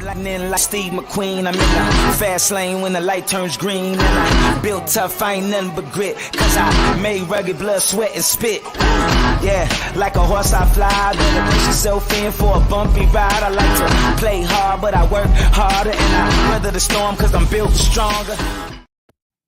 Lightning like Steve McQueen. I'm in the fast lane when the light turns green. And I built tough, I ain't nothing but grit. Cause I made rugged blood, sweat, and spit. Yeah, like a horse I fly. Better push yourself in for a bumpy ride. I like to play hard, but I work harder. And I weather the storm cause I'm built stronger.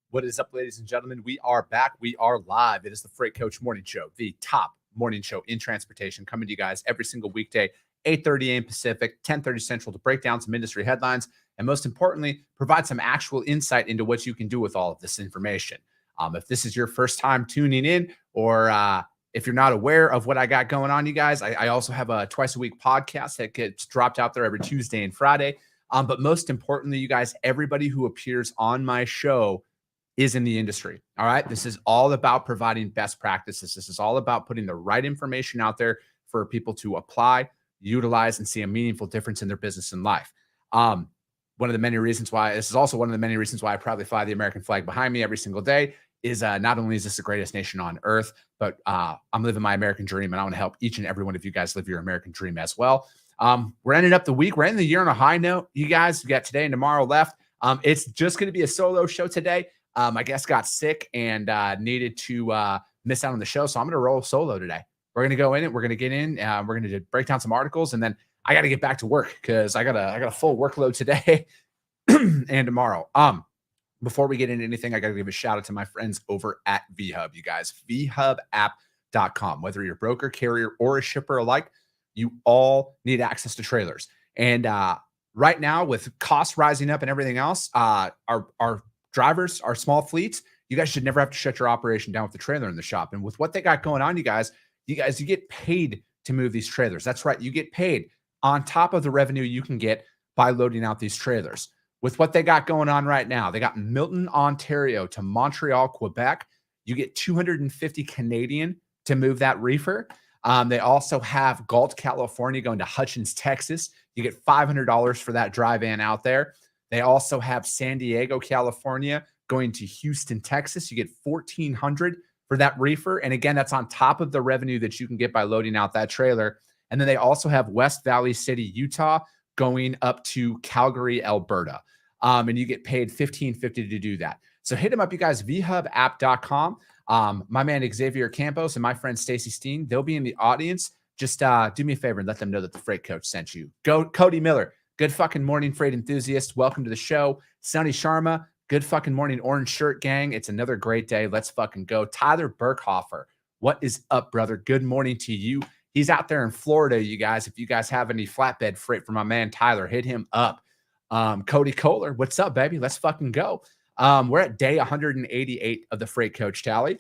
What is up, ladies and gentlemen? We are back. We are live. It is the Freight Coach Morning Show, the top morning show in transportation, coming to you guys every single weekday, 8:30 a.m. Pacific, 10:30 Central, to break down some industry headlines and, most importantly, provide some actual insight into what you can do with all of this information. If this is your first time tuning in, or if you're not aware of what I got going on, you guys, I also have a twice-a-week podcast that gets dropped out there every Tuesday and Friday. But most importantly, you guys, everybody who appears on my show is in the industry. All right. This is all about providing best practices. This is all about putting the right information out there for people to apply, utilize, and see a meaningful difference in their business and life. One of the many reasons why I proudly fly the American flag behind me every single day is not only is this the greatest nation on earth, but I'm living my American dream, and I want to help each and every one of you guys live your American dream as well. We're ending up the week. We're ending the year on a high note. You guys, we got today and tomorrow left. It's just going to be a solo show today. My guest got sick and needed to miss out on the show, so I'm going to roll solo today. We're going to go in it. We're going to get in. We're going to break down some articles, and then I got to get back to work because I got a full workload today and tomorrow. Before we get into anything, I got to give a shout out to my friends over at VHub. You guys, vhubapp.com. Whether you're a broker, carrier, or a shipper alike, you all need access to trailers. And right now, with costs rising up and everything else, our drivers, our small fleets, you guys should never have to shut your operation down with the trailer in the shop. And with what they got going on, you get paid to move these trailers. That's right. You get paid on top of the revenue you can get by loading out these trailers. With what they got going on right now, they got Milton, Ontario to Montreal, Quebec. You get 250 Canadian to move that reefer. They also have Galt, California going to Hutchins, Texas. You get $500 for that dry van out there. They also have San Diego, California going to Houston, Texas. You get $1,400 for that reefer. And again, that's on top of the revenue that you can get by loading out that trailer. And then they also have West Valley City, Utah going up to Calgary, Alberta. And you get paid $1,550 to do that. So hit them up, you guys, vhubapp.com. My man Xavier Campos and my friend Stacy Steen, they'll be in the audience. Just do me a favor and let them know that the Freight Coach sent you. Go, Cody Miller. Good fucking morning, freight enthusiast. Welcome to the show. Sonny Sharma, good fucking morning, orange shirt gang. It's another great day. Let's fucking go. Tyler Burkhofer, what is up, brother? Good morning to you. He's out there in Florida, you guys. If you guys have any flatbed freight for my man Tyler, hit him up. Cody Kohler, what's up, baby? Let's fucking go. We're at day 188 of the Freight Coach Tally.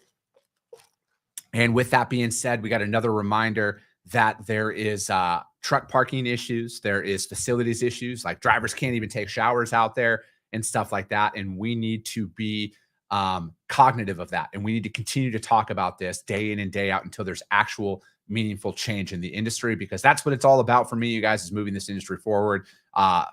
And with that being said, we got another reminder that there is truck parking issues. There is facilities issues, like drivers can't even take showers out there and stuff like that. And we need to be cognitive of that. And we need to continue to talk about this day in and day out until there's actual meaningful change in the industry, because that's what it's all about for me, you guys, is moving this industry forward,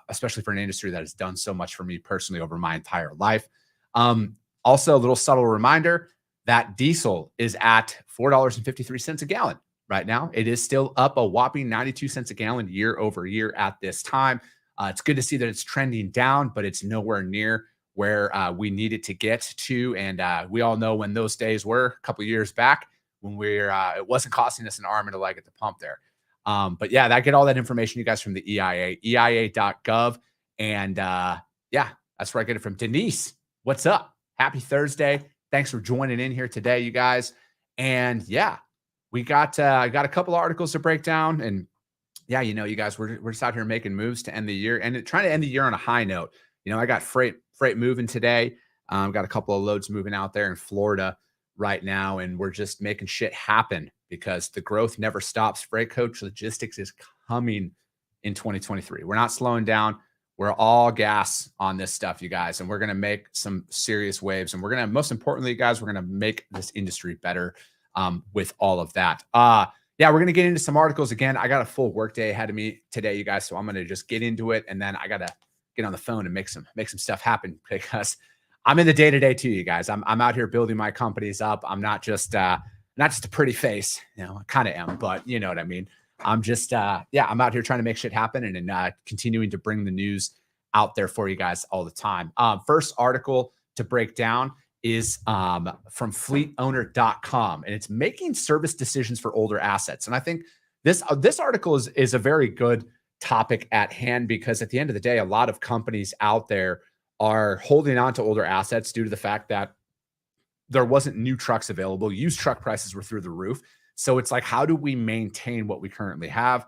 especially for an industry that has done so much for me personally over my entire life. Also, a little subtle reminder that diesel is at $4.53 a gallon. Right now, it is still up a whopping 92 cents a gallon year over year at this time. It's good to see that it's trending down, but it's nowhere near where we need it to get to. And we all know when those days were a couple of years back when it wasn't costing us an arm and a leg at the pump there. But yeah, I get all that information, you guys, from the EIA, EIA.gov. And yeah, that's where I get it from. Denise, what's up? Happy Thursday. Thanks for joining in here today, you guys. And yeah, we got a couple of articles to break down, and yeah, you know, you guys, we're just out here making moves to end the year and trying to end the year on a high note. You know, I got freight moving today. Got a couple of loads moving out there in Florida right now, and we're just making shit happen because the growth never stops. Freight Coach Logistics is coming in 2023. We're not slowing down. We're all gas on this stuff, you guys, and we're going to make some serious waves, and we're going to, most importantly, guys, we're going to make this industry better. With all of that. Yeah, we're going to get into some articles again. I got a full workday ahead of me today, you guys. So I'm going to just get into it. And then I got to get on the phone and make some stuff happen because I'm in the day-to-day too, you guys. I'm out here building my companies up. I'm not just a pretty face, you know, I kind of am, but you know what I mean? I'm just, I'm out here trying to make shit happen and continuing to bring the news out there for you guys all the time. First article to break down is from fleetowner.com, and it's making service decisions for older assets. And I think this article is a very good topic at hand, because at the end of the day, a lot of companies out there are holding on to older assets due to the fact that there wasn't new trucks available. Used truck prices were through the roof. So it's like, how do we maintain what we currently have?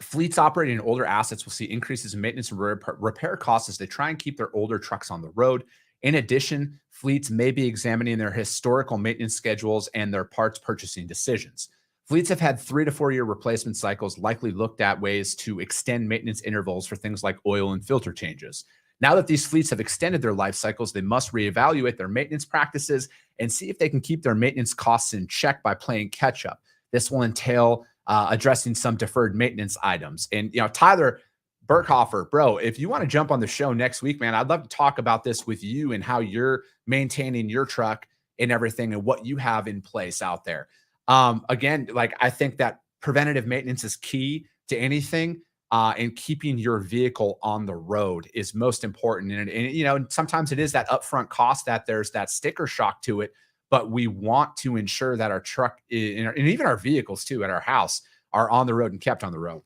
Fleets operating in older assets will see increases in maintenance and repair costs as they try and keep their older trucks on the road. In addition, fleets may be examining their historical maintenance schedules and their parts purchasing decisions. Fleets have had 3 to 4 year replacement cycles, likely looked at ways to extend maintenance intervals for things like oil and filter changes. Now that these fleets have extended their life cycles, they must reevaluate their maintenance practices and see if they can keep their maintenance costs in check by playing catch up. This will entail addressing some deferred maintenance items. And, Tyler Burkhofer, bro, if you want to jump on the show next week, man, I'd love to talk about this with you and how you're maintaining your truck and everything and what you have in place out there. Again, like, I think that preventative maintenance is key to anything, and keeping your vehicle on the road is most important. And sometimes it is that upfront cost that there's that sticker shock to it, but we want to ensure that our truck and even our vehicles too at our house are on the road and kept on the road.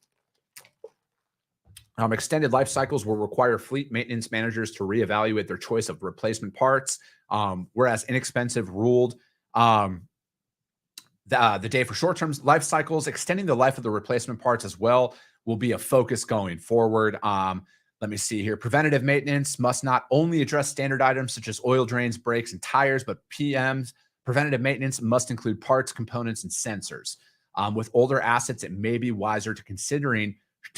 Extended life cycles will require fleet maintenance managers to reevaluate their choice of replacement parts, whereas inexpensive ruled the day for short-term life cycles. Extending the life of the replacement parts as well will be a focus going forward. Let me see here. Preventative maintenance must not only address standard items such as oil drains, brakes, and tires, but preventative maintenance must include parts, components, and sensors. With older assets, it may be wiser to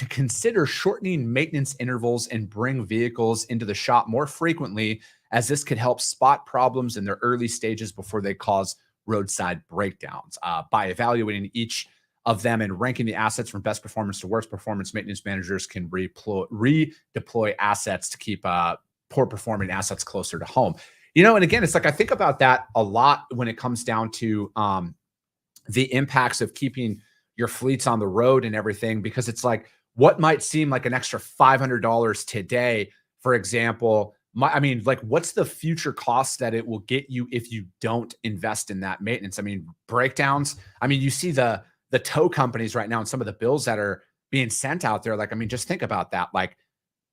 consider shortening maintenance intervals and bring vehicles into the shop more frequently, as this could help spot problems in their early stages before they cause roadside breakdowns. By evaluating each of them and ranking the assets from best performance to worst performance, maintenance managers can redeploy assets to keep poor performing assets closer to home. And again, it's like, I think about that a lot when it comes down to the impacts of keeping your fleets on the road and everything, because it's like, what might seem like an extra $500 today, for example, what's the future cost that it will get you if you don't invest in that maintenance? Breakdowns. You see the tow companies right now and some of the bills that are being sent out there. Just think about that.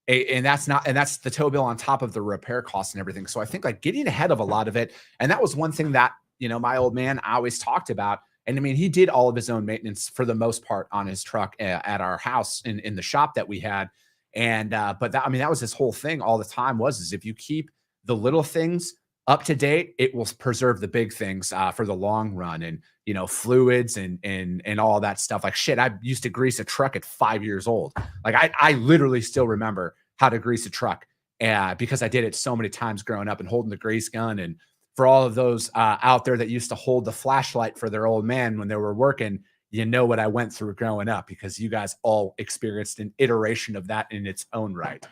And that's the tow bill on top of the repair costs and everything. So I think getting ahead of a lot of it. And that was one thing that, my old man always talked about. And he did all of his own maintenance for the most part on his truck at our house in the shop that we had. And, but that was his whole thing all the time is if you keep the little things up to date, it will preserve the big things for the long run. And, fluids and all that stuff. I used to grease a truck at 5 years old. I literally still remember how to grease a truck because I did it so many times growing up and holding the grease gun. And for all of those out there that used to hold the flashlight for their old man when they were working, what I went through growing up, because you guys all experienced an iteration of that in its own right.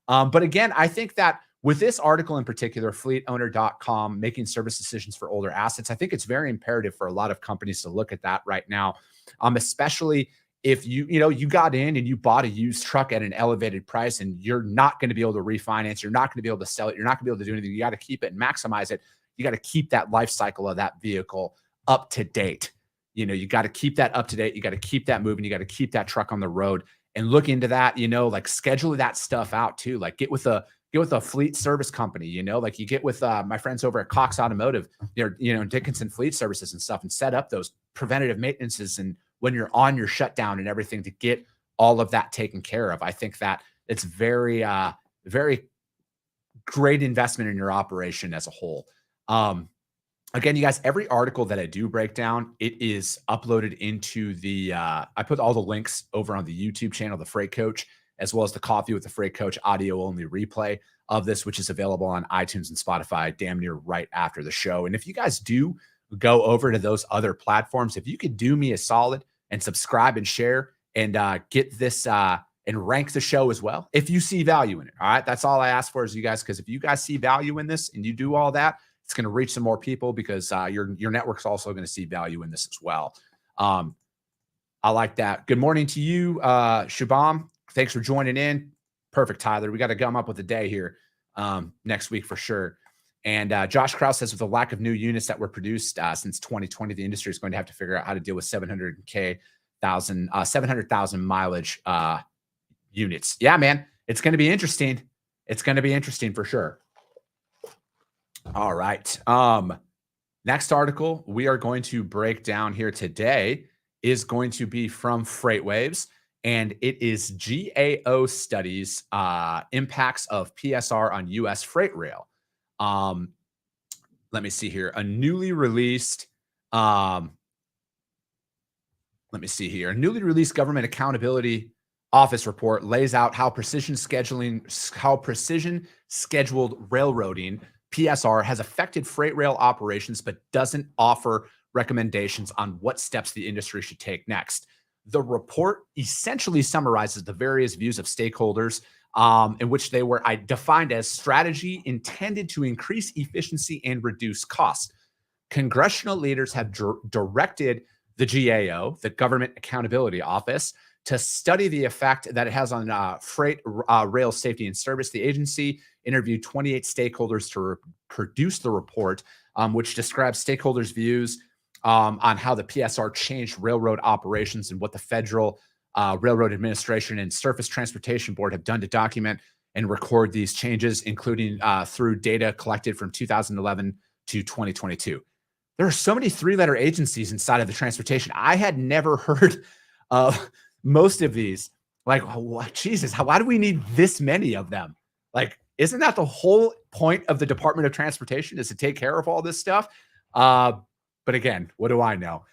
But again, I think that with this article in particular, fleetowner.com, making service decisions for older assets, I think it's very imperative for a lot of companies to look at that right now, especially if you got in and you bought a used truck at an elevated price and you're not going to be able to refinance, you're not going to be able to sell it, you're not going to be able to do anything. You got to keep it and maximize it. You got to keep that life cycle of that vehicle up to date. You got to keep that up to date. You got to keep that moving. You got to keep that truck on the road and look into that, schedule that stuff out too. Get with a fleet service company, you get with my friends over at Cox Automotive, Dickinson Fleet Services and stuff, and set up those preventative maintenances. And when you're on your shutdown and everything, to get all of that taken care of. I think that it's very, very great investment in your operation as a whole. Again, you guys, every article that I do break down, it is uploaded into I put all the links over on the YouTube channel, The Freight Coach, as well as the Coffee with the Freight Coach audio only replay of this, which is available on iTunes and Spotify damn near right after the show. And if you guys do go over to those other platforms, if you could do me a solid and subscribe and share and get this and rank the show as well, if you see value in it. All right. That's all I ask for is you guys, because if you guys see value in this and you do all that, it's going to reach some more people because your network's also going to see value in this as well. I like that. Good morning to you, Shubham. Thanks for joining in. Perfect, Tyler. We got to come up with a day here next week for sure. And Josh Krause says, with the lack of new units that were produced since 2020, the industry is going to have to figure out how to deal with 700,000 mileage units. Yeah, man, it's going to be interesting. It's going to be interesting for sure. All right. Next article we are going to break down here today is going to be from FreightWaves, and it is GAO studies impacts of PSR on U.S. freight rail. Let me see here. A newly released government government accountability office report lays out how precision scheduled railroading PSR has affected freight rail operations, but doesn't offer recommendations on what steps the industry should take next. The report essentially summarizes the various views of stakeholders in which they were defined as strategy intended to increase efficiency and reduce costs. Congressional leaders have directed the GAO, the Government Accountability Office, to study the effect that it has on freight rail safety and service. The agency interviewed 28 stakeholders to produce the report, which describes stakeholders' views on how the PSR changed railroad operations and what the Federal Railroad Administration and Surface Transportation Board have done to document and record these changes, including through data collected from 2011 to 2022. There are so many three-letter agencies inside of the transportation. I had never heard of most of these. Like, what, Jesus, why do we need this many of them? Like, isn't that the whole point of the Department of Transportation, is to take care of all this stuff? But again, what do I know?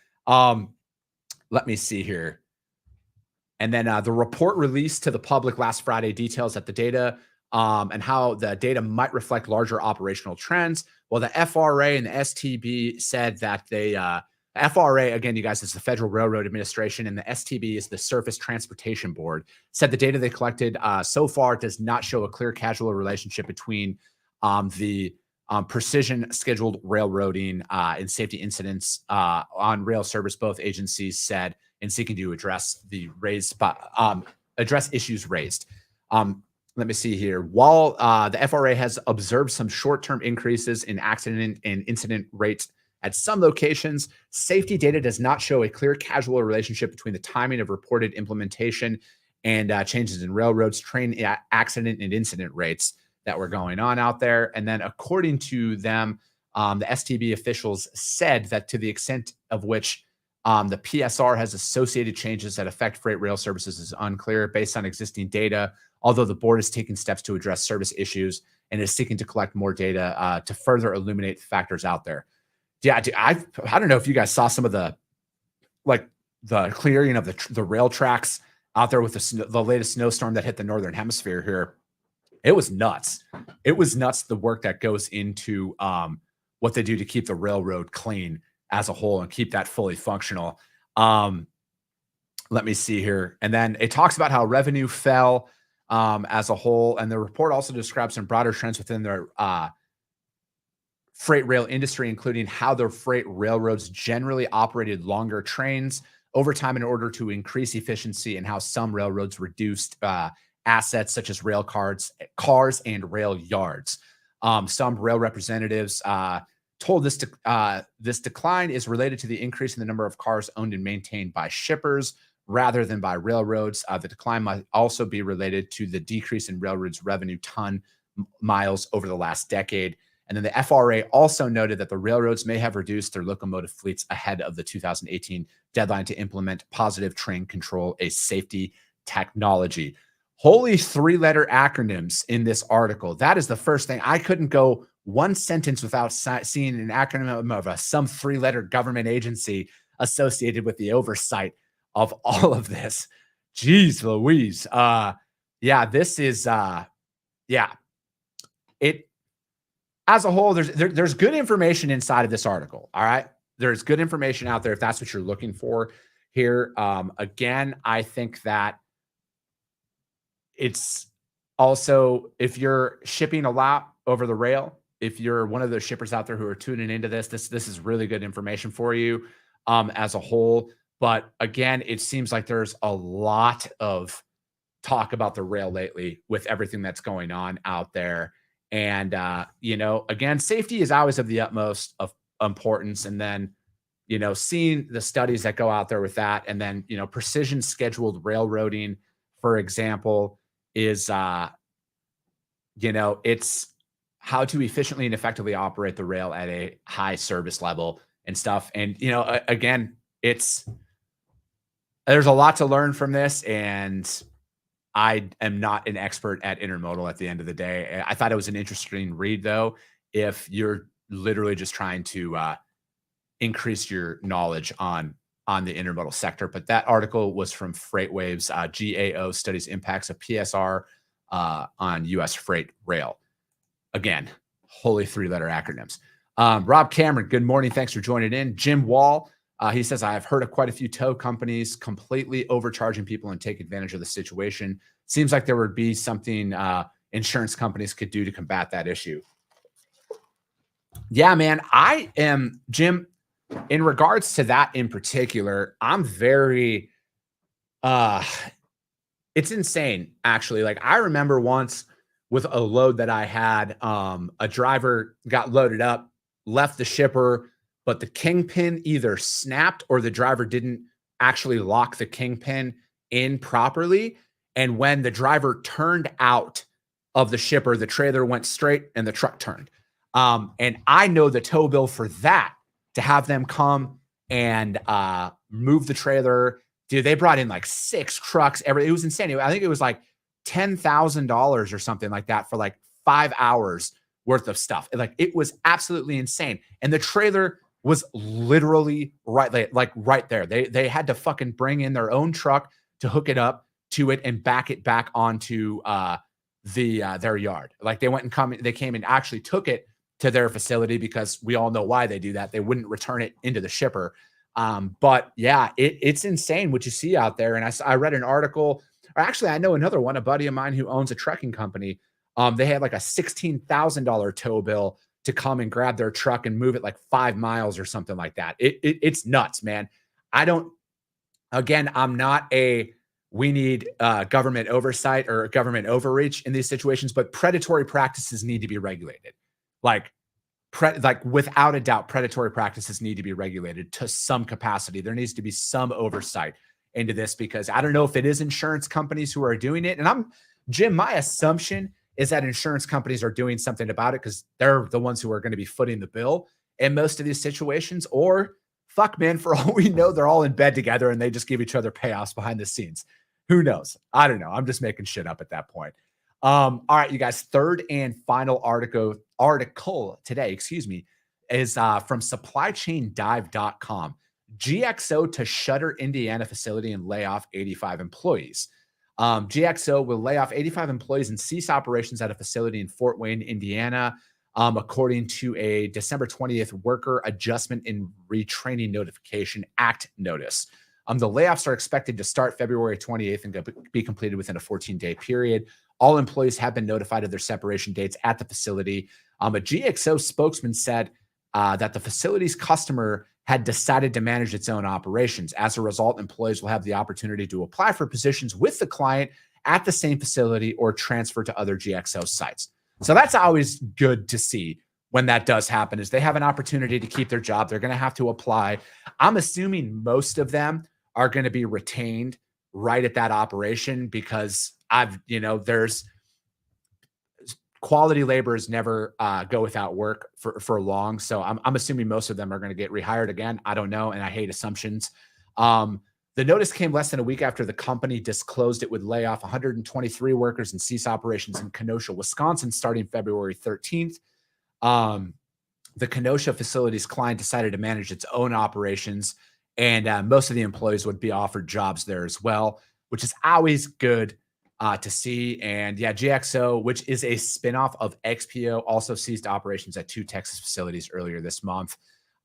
Let me see here. And then the report released to the public last Friday details that the data and how the data might reflect larger operational trends. Well, the FRA and the STB said that they, FRA, again, you guys, is the Federal Railroad Administration, and the STB is the Surface Transportation Board, said the data they collected so far does not show a clear causal relationship between the precision scheduled railroading and safety incidents on rail service. Both agencies said in seeking to address the address issues raised. Let me see here. While the FRA has observed some short-term increases in accident and incident rates at some locations, safety data does not show a clear causal relationship between the timing of reported implementation and changes in railroads, train accident and incident rates that were going on out there. And then according to them, the STB officials said that to the extent of which the PSR has associated changes that affect freight rail services is unclear based on existing data, although the board is taking steps to address service issues and is seeking to collect more data to further illuminate factors out there. Yeah, I don't know if you guys saw some of the clearing of the rail tracks out there with the latest snowstorm that hit the northern hemisphere here. It was nuts. It was nuts, the work that goes into what they do to keep the railroad clean as a whole and keep that fully functional. Let me see here. And then it talks about how revenue fell as a whole. And the report also describes some broader trends within their freight rail industry, including how the freight railroads generally operated longer trains over time in order to increase efficiency, and how some railroads reduced assets such as rail cars and rail yards. Some rail representatives told this decline is related to the increase in the number of cars owned and maintained by shippers rather than by railroads. The decline might also be related to the decrease in railroads' revenue ton miles over the last decade. And then the FRA also noted that the railroads may have reduced their locomotive fleets ahead of the 2018 deadline to implement positive train control, a safety technology. Holy three-letter acronyms in this article. That is the first thing. I couldn't go one sentence without seeing an acronym of some three-letter government agency associated with the oversight of all of this. Jeez Louise. Yeah, this is, it, as a whole, there's good information inside of this article. All right. There's good information out there if that's what you're looking for here. Again, I think that it's also, if you're shipping a lot over the rail, if you're one of those shippers out there who are tuning into this is really good information for you as a whole. But again, it seems like there's a lot of talk about the rail lately with everything that's going on out there. And, again, safety is always of the utmost of importance. And then, seeing the studies that go out there with that, and then, precision scheduled railroading, for example, is, it's how to efficiently and effectively operate the rail at a high service level and stuff. And, again, there's a lot to learn from this. And I am not an expert at intermodal at the end of the day. I thought it was an interesting read, though, if you're literally just trying to increase your knowledge on the intermodal sector. But that article was from FreightWaves. GAO studies impacts of PSR on U.S. freight rail. Again, holy three-letter acronyms. Rob Cameron, good morning. Thanks for joining in. Jim Wall, he says, I've heard of quite a few tow companies completely overcharging people and take advantage of the situation. Seems like there would be something insurance companies could do to combat that issue. Yeah, man, Jim, in regards to that in particular, I'm very, it's insane, actually. Like, I remember once with a load that I had, a driver got loaded up, left the shipper, but the kingpin either snapped or the driver didn't actually lock the kingpin in properly. And when the driver turned out of the shipper, the trailer went straight and the truck turned. And I know the tow bill for that, to have them come and move the trailer. Dude, they brought in like 6 trucks. It was insane. I think it was like $10,000 or something like that for like 5 hours worth of stuff. Like, it was absolutely insane. And the trailer was literally right there. They had to fucking bring in their own truck to hook it up to it and back it back onto their yard. Like, they came and actually took it to their facility, because we all know why they do that. They wouldn't return it into the shipper. But yeah, it's insane what you see out there. And I read an article, or actually I know another one, a buddy of mine who owns a trucking company. They had like a $16,000 tow bill to come and grab their truck and move it like 5 miles or something like that. It's nuts, man. I'm not we need government oversight or government overreach in these situations, but predatory practices need to be regulated. Like without a doubt, predatory practices need to be regulated to some capacity. There needs to be some oversight into this, because I don't know if it is insurance companies who are doing it. And Jim, my assumption is that insurance companies are doing something about it, because they're the ones who are going to be footing the bill in most of these situations. Or fuck, man, for all we know, they're all in bed together and they just give each other payoffs behind the scenes. Who knows? I don't know. I'm just making shit up at that point. All right, you guys, third and final article today, is from supplychaindive.com. GXO to shutter Indiana facility and lay off 85 employees. GXO will lay off 85 employees and cease operations at a facility in Fort Wayne, Indiana, according to a December 20th Worker Adjustment and Retraining Notification Act notice. The layoffs are expected to start February 28th and be completed within a 14-day period. All employees have been notified of their separation dates at the facility. A GXO spokesman said that the facility's customer had decided to manage its own operations. As a result, employees will have the opportunity to apply for positions with the client at the same facility or transfer to other GXO sites. So that's always good to see when that does happen, is they have an opportunity to keep their job. They're going to have to apply. I'm assuming most of them are going to be retained right at that operation, because there's quality laborers never go without work for long. So I'm assuming most of them are going to get rehired again. I don't know. And I hate assumptions. The notice came less than a week after the company disclosed it would lay off 123 workers and cease operations in Kenosha, Wisconsin, starting February 13th. The Kenosha facility's client decided to manage its own operations, and most of the employees would be offered jobs there as well, which is always good to see. And yeah, GXO, which is a spinoff of XPO, also ceased operations at 2 Texas facilities earlier this month.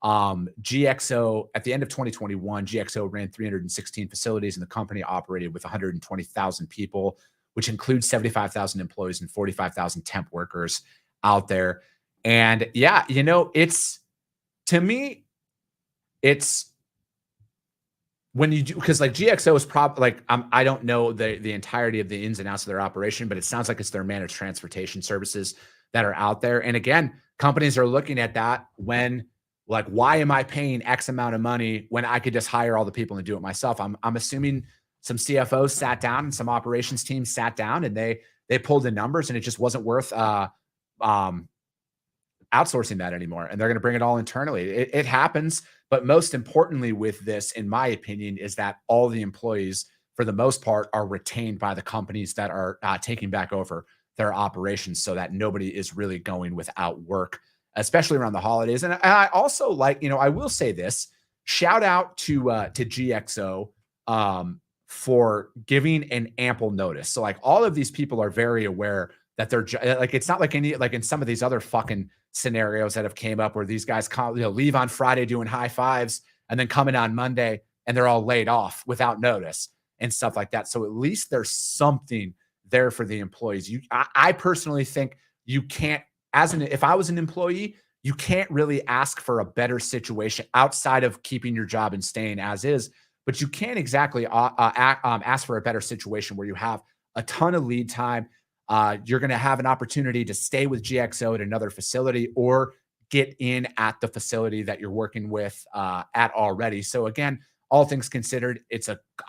GXO, at the end of 2021, GXO ran 316 facilities, and the company operated with 120,000 people, which includes 75,000 employees and 45,000 temp workers out there. And yeah, to me, it's when you do, because like GXO is probably like, I don't know the entirety of the ins and outs of their operation, but it sounds like it's their managed transportation services that are out there. And again, companies are looking at that when, like, why am I paying X amount of money when I could just hire all the people and do it myself? I'm assuming some CFOs sat down and some operations teams sat down and they pulled the numbers, and it just wasn't worth outsourcing that anymore. And they're going to bring it all internally. It happens. But most importantly with this, in my opinion, is that all the employees, for the most part, are retained by the companies that are taking back over their operations, so that nobody is really going without work, especially around the holidays. And I also like, I will say this, shout out to GXO for giving an ample notice. So like all of these people are very aware that they're like, it's not like like in some of these other fucking scenarios that have came up where these guys leave on Friday doing high fives and then come in on Monday and they're all laid off without notice and stuff like that. So at least there's something there for the employees. I personally think you can't, if I was an employee, you can't really ask for a better situation outside of keeping your job and staying as is, but you can't exactly ask for a better situation where you have a ton of lead time. You're going to have an opportunity to stay with GXO at another facility or get in at the facility that you're working with at already. So again, all things considered, you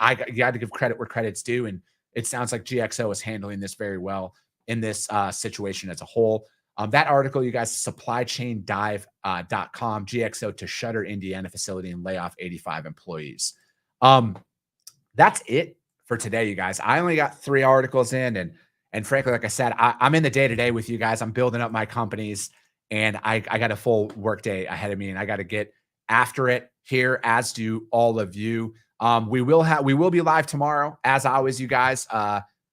got to give credit where credit's due. And it sounds like GXO is handling this very well in this situation as a whole. That article, you guys, supplychaindive.com, GXO to shutter Indiana facility and lay off 85 employees. That's it for today, you guys. I only got 3 articles in, and frankly, like I said, I'm in the day-to-day with you guys. I'm building up my companies, and I got a full workday ahead of me, and I got to get after it here, as do all of you. We will be live tomorrow, as always, you guys.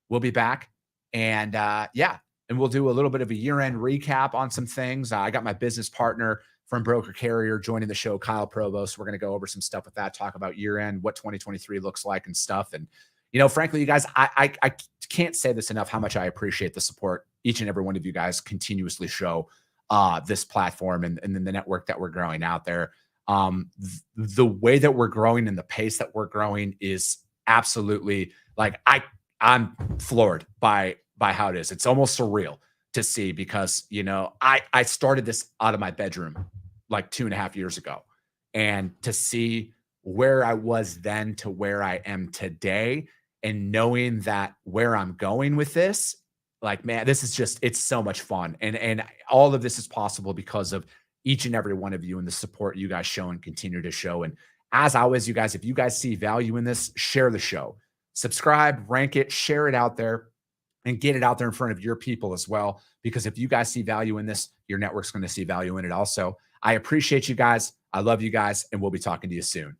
We'll be back, and yeah, and we'll do a little bit of a year-end recap on some things. I got my business partner from Broker Carrier joining the show, Kyle Provost. We're going to go over some stuff with that, talk about year-end, what 2023 looks like and stuff. And frankly, you guys, I can't say this enough, how much I appreciate the support each and every one of you guys continuously show this platform and then the network that we're growing out there. The way that we're growing and the pace that we're growing is absolutely, like, I'm floored by how it is. It's almost surreal to see, because, I started this out of my bedroom like 2.5 years ago, and to see where I was then to where I am today, and knowing that where I'm going with this, like, man, this is just, it's so much fun. And all of this is possible because of each and every one of you and the support you guys show and continue to show. And as always, you guys, if you guys see value in this, share the show, subscribe, rank it, share it out there, and get it out there in front of your people as well. Because if you guys see value in this, your network's going to see value in it also. I appreciate you guys. I love you guys, and we'll be talking to you soon.